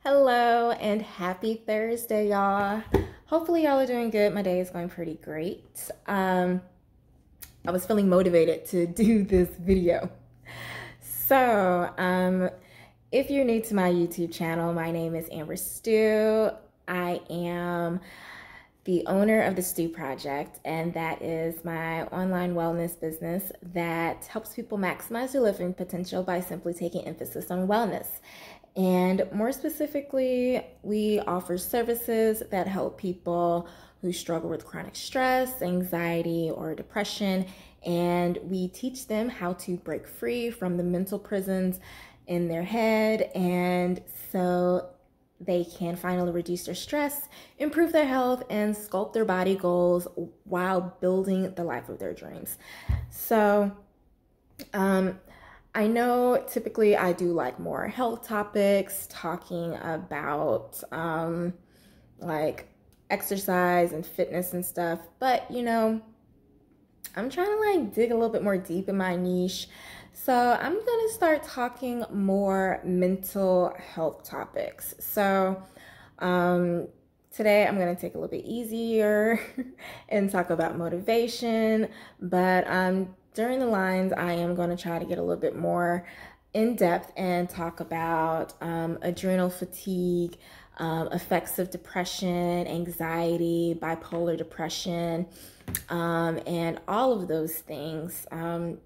Hello and happy Thursday, y'all. Hopefully, y'all are doing good. My day is going pretty great. I was feeling motivated to do this video. So, if you're new to my YouTube channel, my name is Amber Stew. I am the owner of the Stew Project, and that is my online wellness business that helps people maximize their living potential by simply taking emphasis on wellness. And more specifically, we offer services that help people who struggle with chronic stress, anxiety, or depression, and we teach them how to break free from the mental prisons in their head, and so they can finally reduce their stress, improve their health, and sculpt their body goals while building the life of their dreams. So, I know typically I do like more health topics, talking about like exercise and fitness and stuff, but I'm trying to like dig a little bit more deep in my niche. So I'm gonna start talking more mental health topics. So today I'm gonna take a little bit easier and talk about motivation, but during the lines, I am going to try to get a little bit more in depth and talk about adrenal fatigue, effects of depression, anxiety, bipolar depression, and all of those things,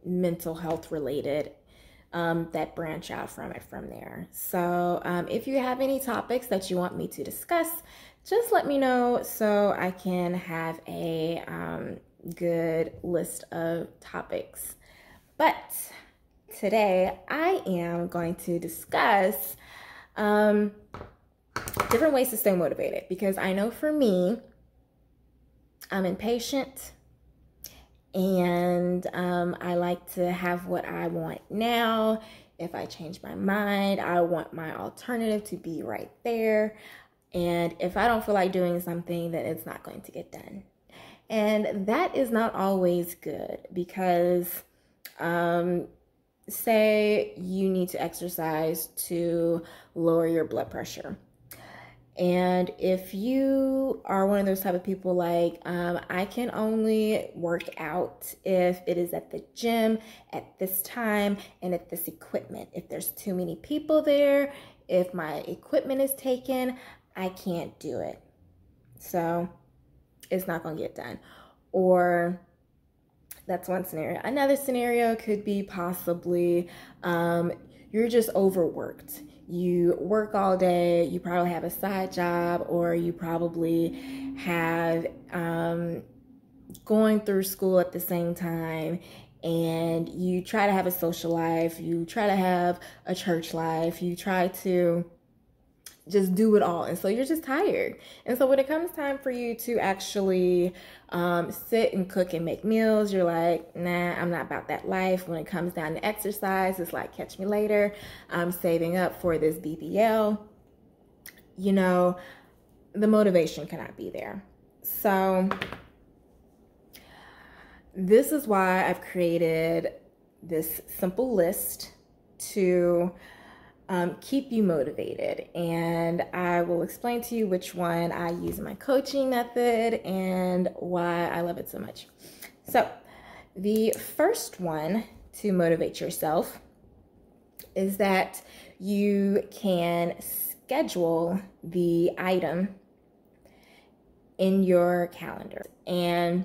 mental health related, that branch out from it from there. So if you have any topics that you want me to discuss, just let me know so I can have a good list of topics. But today I am going to discuss different ways to stay motivated, because I know for me, I'm impatient and I like to have what I want now. If I change my mind, I want my alternative to be right there. And if I don't feel like doing something, then it's not going to get done. And that is not always good, because say you need to exercise to lower your blood pressure. And if you are one of those type of people like, I can only work out if it is at the gym at this time and at this equipment. If there's too many people there, if my equipment is taken, I can't do it. So it's not going to get done. Or that's one scenario. Another scenario could be possibly you're just overworked. You work all day, you probably have a side job, or you probably have going through school at the same time, and you try to have a social life, you try to have a church life, you try to just do it all, and so you're just tired. And so when it comes time for you to actually sit and cook and make meals, you're like, nah, I'm not about that life. When it comes down to exercise, it's like, catch me later, I'm saving up for this BBL. The motivation cannot be there. So this is why I've created this simple list to keep you motivated, and I will explain to you which one I use in my coaching method and why I love it so much. So the first one to motivate yourself is that you can schedule the item in your calendar, and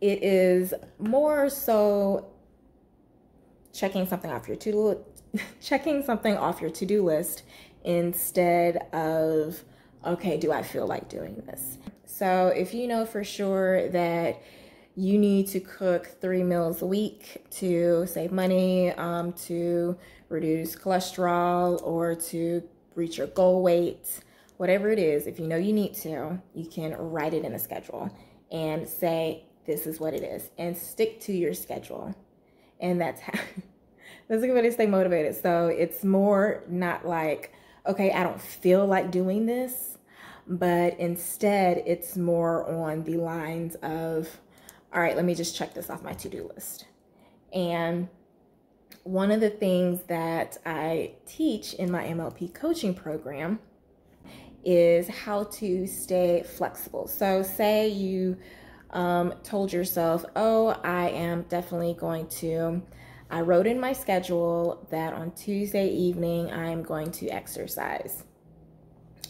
it is more so checking something off your to-do list instead of, okay, do I feel like doing this? So if you know for sure that you need to cook 3 meals a week to save money, to reduce cholesterol, or to reach your goal weight, whatever it is, if you know you need to, you can write it in a schedule and say, this is what it is, and stick to your schedule. And that's how that's a good way to stay motivated. So it's more not like, okay, I don't feel like doing this, but instead it's more on the lines of, all right, let me just check this off my to-do list. And one of the things that I teach in my MLP coaching program is how to stay flexible. So say you told yourself, oh, I am definitely going to, I wrote in my schedule that on Tuesday evening, I'm going to exercise.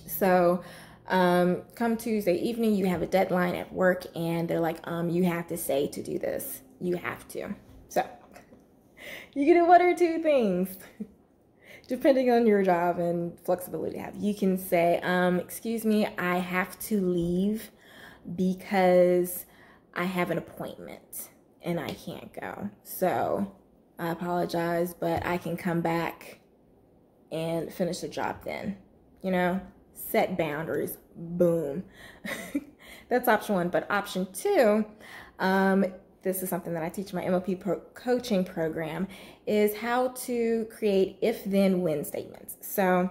So come Tuesday evening, you have a deadline at work and they're like, you have to say to do this. You have to. So you can do one or two things, depending on your job and flexibility you have. You can say, excuse me, I have to leave because I have an appointment and I can't go. So I apologize, but I can come back and finish the job then. You know, set boundaries, boom. That's option one. But option two, this is something that I teach in my MLP coaching program, is how to create if-then-when statements. So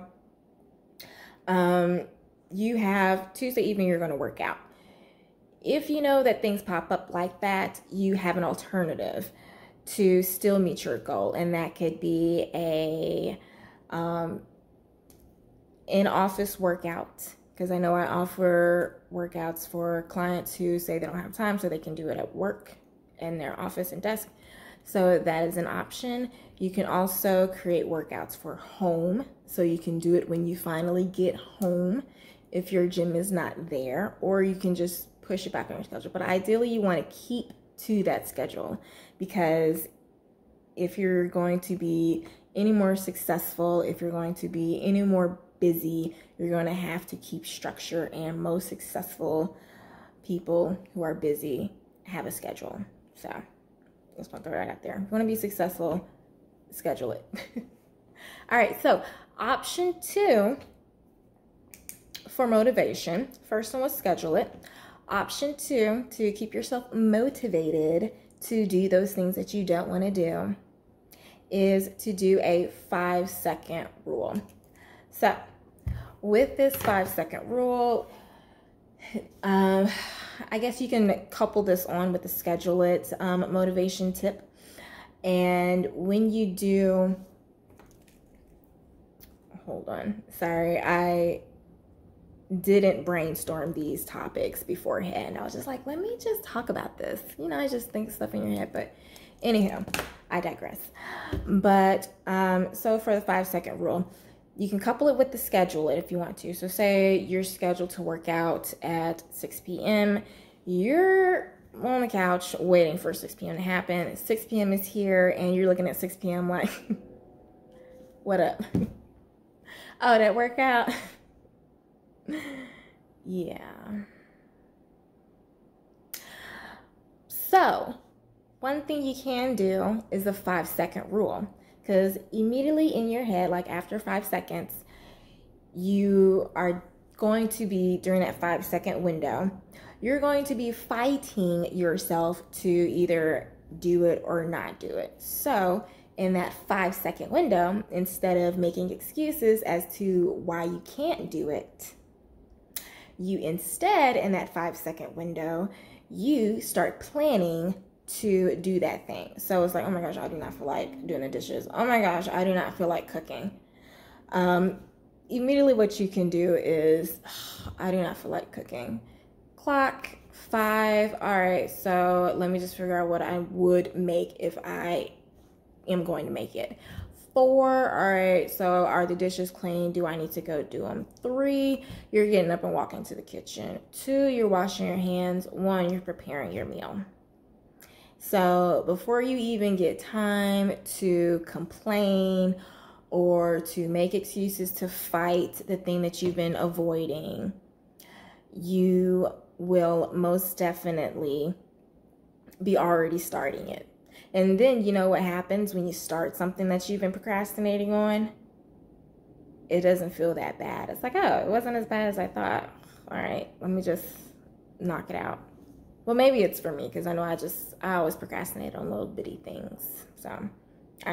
you have Tuesday evening, you're going to work out. If you know that things pop up like that, you have an alternative to still meet your goal. And that could be a in-office workout, because I know I offer workouts for clients who say they don't have time, so they can do it at work in their office and desk. So that is an option. You can also create workouts for home, so you can do it when you finally get home if your gym is not there, or you can just push it back on your schedule. But ideally you want to keep to that schedule, because if you're going to be any more successful, if you're going to be any more busy, you're going to have to keep structure, and most successful people who are busy have a schedule. So just want to throw that out there. If you want to be successful, schedule it. All right, so option two for motivation. First one was schedule it. Option two, to keep yourself motivated to do those things that you don't want to do, is to do a 5-second rule. So with this 5-second rule, I guess you can couple this on with the schedule it motivation tip. And when you do, hold on, sorry, I didn't brainstorm these topics beforehand. I was just like, let me just talk about this. You know, I just think stuff in your head, but anyhow, I digress. But so for the 5-second rule, you can couple it with the schedule it if you want to. So say you're scheduled to work out at 6 p.m. You're on the couch waiting for 6 p.m. to happen. 6 p.m. is here and you're looking at 6 p.m. like, what up? Oh, that workout? Yeah. So one thing you can do is the 5-second rule. Because immediately in your head, like after 5 seconds, you are going to be, during that 5-second window, you're going to be fighting yourself to either do it or not do it. So in that 5-second window, instead of making excuses as to why you can't do it, you instead, in that 5-second window, you start planning to do that thing. So it's like, oh my gosh, I do not feel like doing the dishes. Oh my gosh, I do not feel like cooking. Immediately what you can do is, I do not feel like cooking. Clock 5. All right, so let me just figure out what I would make if I am going to make it. 4. All right, so are the dishes clean? Do I need to go do them? 3, you're getting up and walking to the kitchen. 2, you're washing your hands. 1, you're preparing your meal. So before you even get time to complain or to make excuses to fight the thing that you've been avoiding, you will most definitely be already starting it. And then you know what happens when you start something that you've been procrastinating on? It doesn't feel that bad. It's like, oh, it wasn't as bad as I thought. All right, let me just knock it out. Well, maybe it's for me, because I know I always procrastinate on little bitty things. So I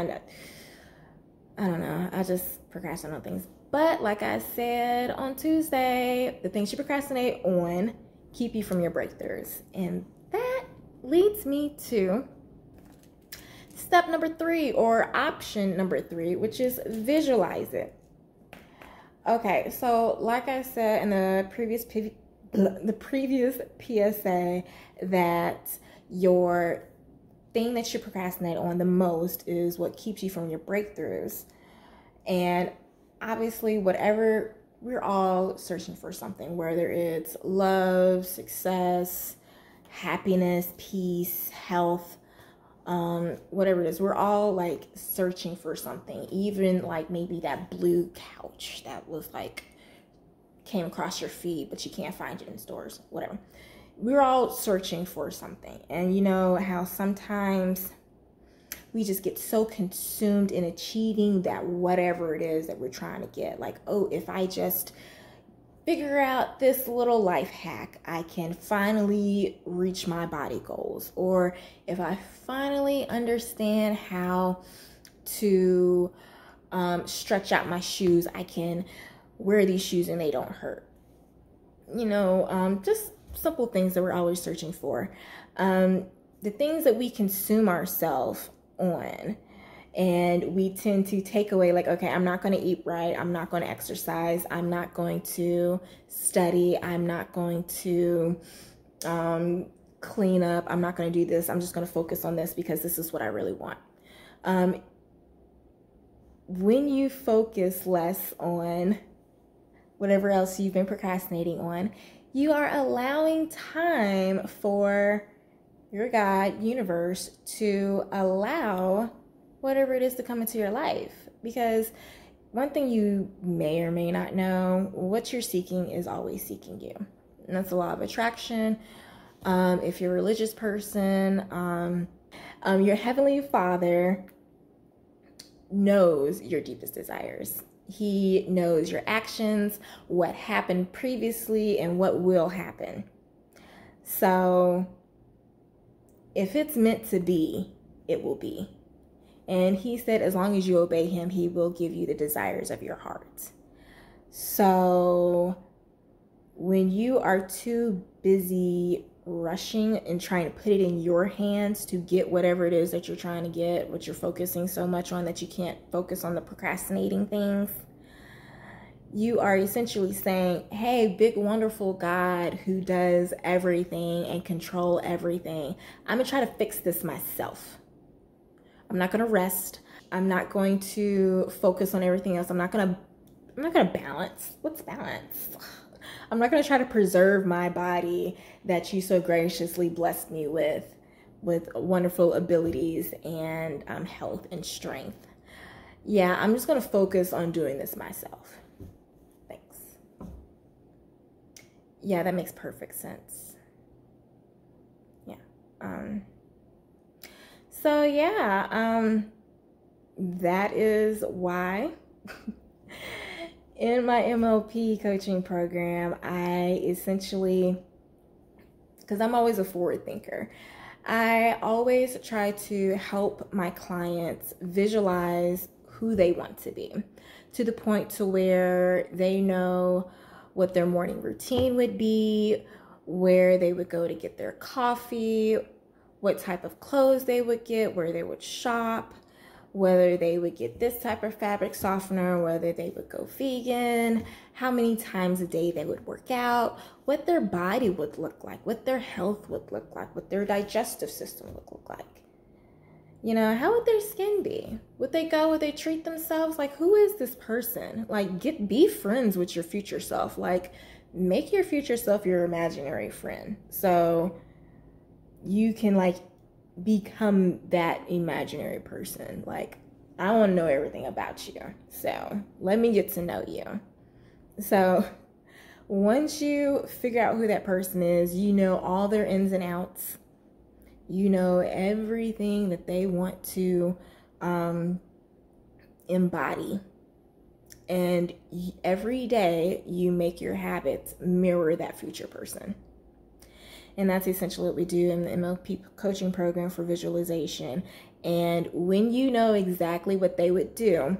don't know. I just procrastinate on things. But like I said on Tuesday, the things you procrastinate on keep you from your breakthroughs. And that leads me to step number 3, or option number 3, which is visualize it. Okay, so like I said in the previous PSA, that your thing that you procrastinate on the most is what keeps you from your breakthroughs. And obviously, whatever, we're all searching for something, whether it's love, success, happiness, peace, health, whatever it is, we're all like searching for something. Even like maybe that blue couch that was like came across your feed, but you can't find it in stores, whatever. We're all searching for something. And you know how sometimes we just get so consumed in achieving that whatever it is that we're trying to get. Like, oh, if I just figure out this little life hack, I can finally reach my body goals. Or if I finally understand how to stretch out my shoes, I can wear these shoes and they don't hurt. You know, just simple things that we're always searching for. The things that we consume ourselves on, and we tend to take away, like, okay, I'm not going to eat right, I'm not going to exercise, I'm not going to study, I'm not going to clean up, I'm not going to do this, I'm just going to focus on this because this is what I really want. When you focus less on whatever else you've been procrastinating on, you are allowing time for your God, universe, to allow whatever it is to come into your life. Because one thing you may or may not know, what you're seeking is always seeking you. And that's the law of attraction. If you're a religious person, your Heavenly Father knows your deepest desires. He knows your actions, what happened previously, and what will happen. So if it's meant to be, it will be. And he said, as long as you obey him, he will give you the desires of your heart. So when you are too busy rushing and trying to put it in your hands to get whatever it is that you're trying to get, what you're focusing so much on that you can't focus on the procrastinating things, you are essentially saying, hey, big, wonderful God who does everything and control everything, I'm going to try to fix this myself. I'm not going to rest. I'm not going to focus on everything else. I'm not going to balance. What's balance? I'm not going to try to preserve my body that you so graciously blessed me with wonderful abilities and health and strength. Yeah, I'm just going to focus on doing this myself. Thanks. Yeah, that makes perfect sense. Yeah. So yeah, that is why in my MLP coaching program, I essentially, because I'm always a forward thinker, I always try to help my clients visualize who they want to be, to the point to where they know what their morning routine would be, where they would go to get their coffee, what type of clothes they would get, where they would shop, whether they would get this type of fabric softener, whether they would go vegan, how many times a day they would work out, what their body would look like, what their health would look like, what their digestive system would look like. You know, how would their skin be? Would they go, would they treat themselves? Like, who is this person? Like, be friends with your future self. Like, make your future self your imaginary friend. So you can like become that imaginary person. Like, I want to know everything about you, so let me get to know you. So once you figure out who that person is, you know all their ins and outs, you know everything that they want to embody, and every day you make your habits mirror that future person. And that's essentially what we do in the MLP coaching program for visualization. And when you know exactly what they would do,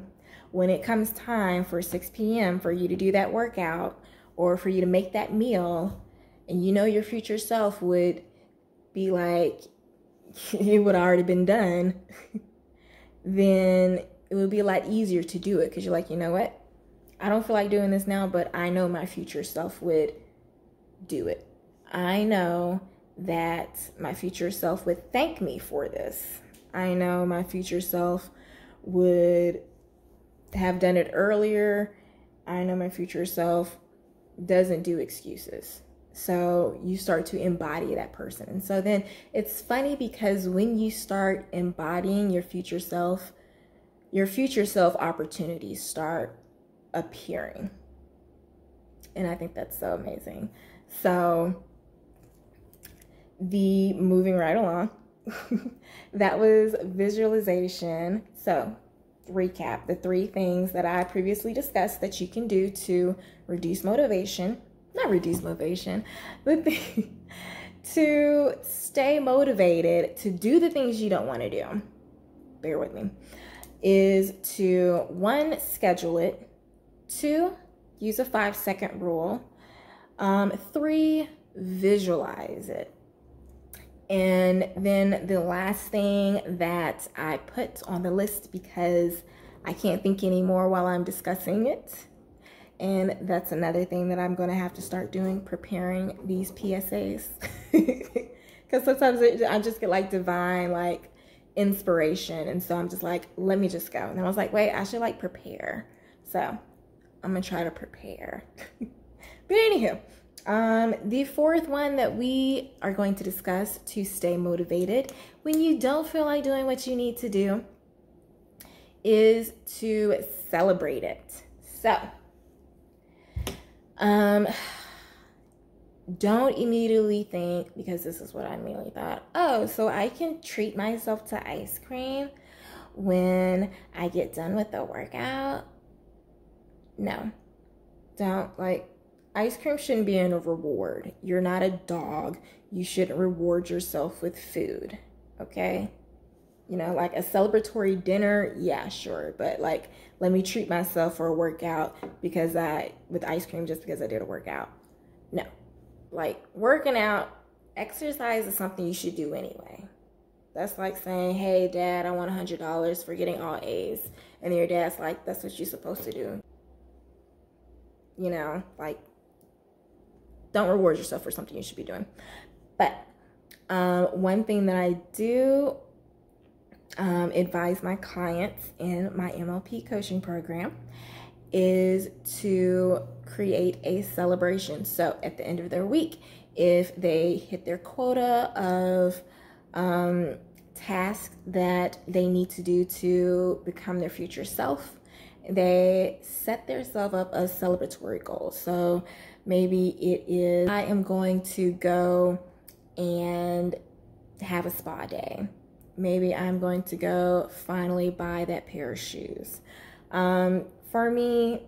when it comes time for 6 p.m. for you to do that workout or for you to make that meal, and you know your future self would be like, it would have already been done. then it would be a lot easier to do it, because you're like, you know what? I don't feel like doing this now, but I know my future self would do it. I know that my future self would thank me for this. I know my future self would have done it earlier. I know my future self doesn't do excuses. So you start to embody that person. And so then it's funny, because when you start embodying your future self opportunities start appearing. And I think that's so amazing. So moving right along, that was visualization. So recap the 3 things that I previously discussed that you can do to reduce motivation, not reduce motivation, but to stay motivated to do the things you don't want to do. Bear with me. Is to 1, schedule it. 2, use a 5-second rule. 3, visualize it. And then the last thing that I put on the list, because I can't think anymore while I'm discussing it, and that's another thing that I'm going to have to start doing, preparing these PSAs. Because sometimes I just get like divine like inspiration, and so I'm just like, let me just go. And then I was like, wait, I should like prepare. So I'm going to try to prepare. But anywho, the 4th one that we are going to discuss to stay motivated when you don't feel like doing what you need to do is to celebrate it. So, don't immediately think, because this is what I immediately thought, oh, so I can treat myself to ice cream when I get done with the workout. No, don't. Like, ice cream shouldn't be a reward. You're not a dog. You shouldn't reward yourself with food, okay? You know, like a celebratory dinner, yeah, sure. But like, let me treat myself for a workout with ice cream just because I did a workout. No, like working out, exercise is something you should do anyway. That's like saying, hey, Dad, I want $100 for getting all A's. And your dad's like, that's what you're supposed to do. You know, like, don't reward yourself for something you should be doing. But one thing that I do advise my clients in my MLP coaching program is to create a celebration. So at the end of their week, if they hit their quota of tasks that they need to do to become their future self, they set themselves up a celebratory goal. So maybe it is, I am going to go and have a spa day. Maybe I'm going to go finally buy that pair of shoes. For me,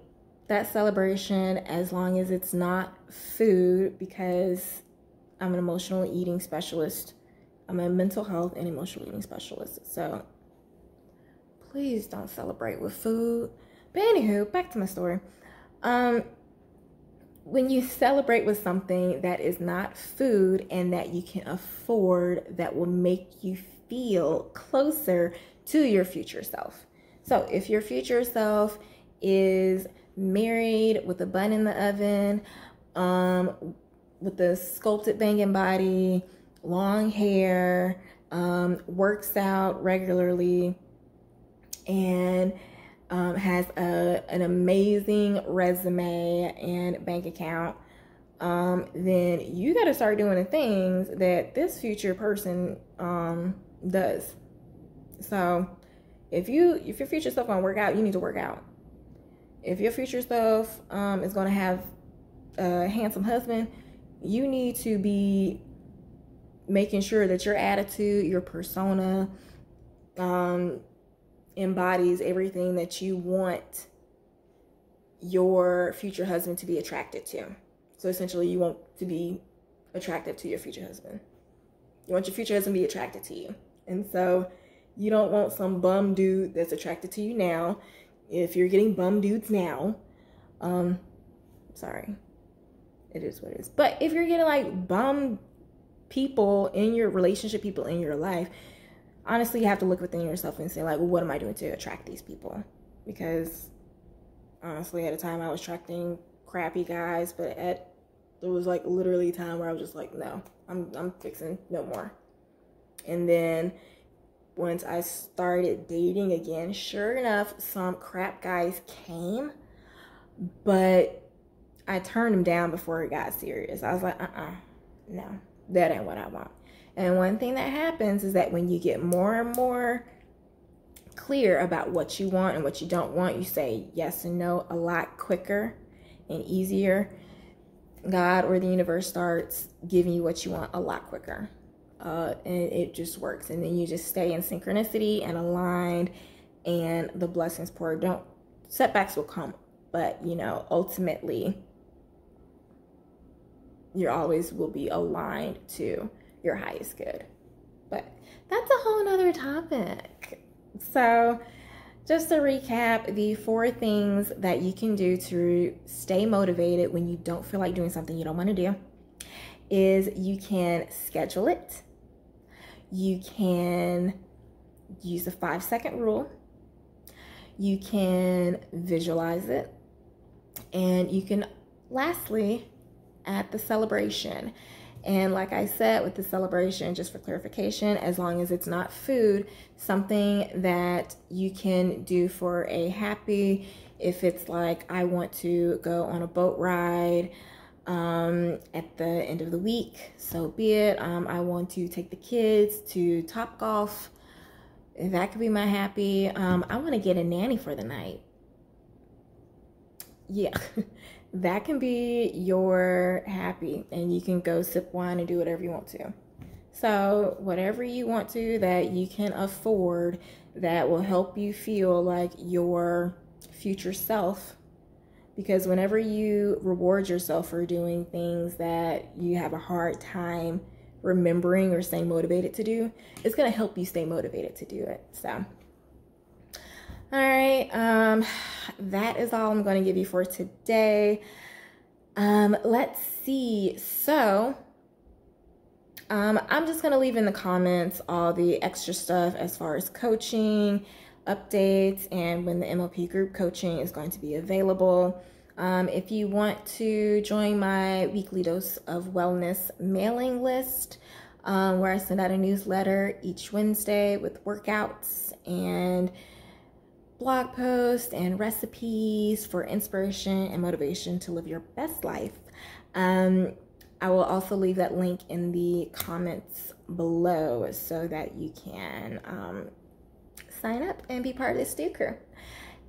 that celebration, as long as it's not food, because I'm an emotional eating specialist. I'm a mental health and emotional eating specialist. So please don't celebrate with food. But anywho, back to my story. When you celebrate with something that is not food and that you can afford, that will make you feel closer to your future self. So if your future self is married with a bun in the oven, with a sculpted banging body, long hair, works out regularly, and has an amazing resume and bank account, then you got to start doing the things that this future person does. So if your future self gonna work out, you need to work out. If your future self is gonna have a handsome husband, you need to be making sure that your attitude, your persona, embodies everything that you want your future husband to be attracted to. So essentially, you want to be attractive to your future husband. You want your future husband to be attracted to you. And so you don't want some bum dude that's attracted to you now. If you're getting bum dudes now, sorry, it is what it is. But if you're getting like bum people in your relationship, people in your life, honestly, you have to look within yourself and say, like, what am I doing to attract these people? Because honestly, at a time I was attracting crappy guys, but there was like literally a time where I was just like, no, I'm fixing no more. And then once I started dating again, sure enough, some crap guys came, but I turned them down before it got serious. I was like, no, that ain't what I want. And one thing that happens is that when you get more and more clear about what you want and what you don't want, you say yes and no a lot quicker and easier. God or the universe starts giving you what you want a lot quicker. And it just works. And then you just stay in synchronicity and aligned, and the blessings pour. Setbacks will come, but ultimately you always will be aligned to your highest good. But that's a whole nother topic. So just to recap, the 4 things that you can do to stay motivated when you don't feel like doing something you don't want to do is you can schedule it. You can use the 5-second rule. You can visualize it. And you can lastly add the celebration. And like I said, with the celebration, just for clarification, as long as it's not food, something that you can do for a happy, if it's like, I want to go on a boat ride at the end of the week, so be it. I want to take the kids to Top Golf. That could be my happy. I want to get a nanny for the night. Yeah. That can be your happy, and you can go sip wine and do whatever you want to. So whatever you want to that you can afford that will help you feel like your future self, because whenever you reward yourself for doing things that you have a hard time remembering or staying motivated to do, it's going to help you stay motivated to do it. So all right, that is all I'm going to give you for today. Let's see. So, I'm just going to leave in the comments all the extra stuff as far as coaching, updates, and when the MLP group coaching is going to be available. If you want to join my weekly dose of wellness mailing list, where I send out a newsletter each Wednesday with workouts and blog posts and recipes for inspiration and motivation to live your best life. I will also leave that link in the comments below so that you can sign up and be part of the Stew Crew.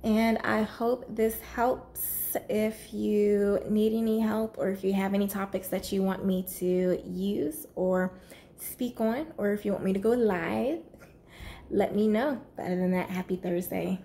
And I hope this helps. If you need any help, or if you have any topics that you want me to use or speak on, or if you want me to go live, let me know. But other than that, happy Thursday.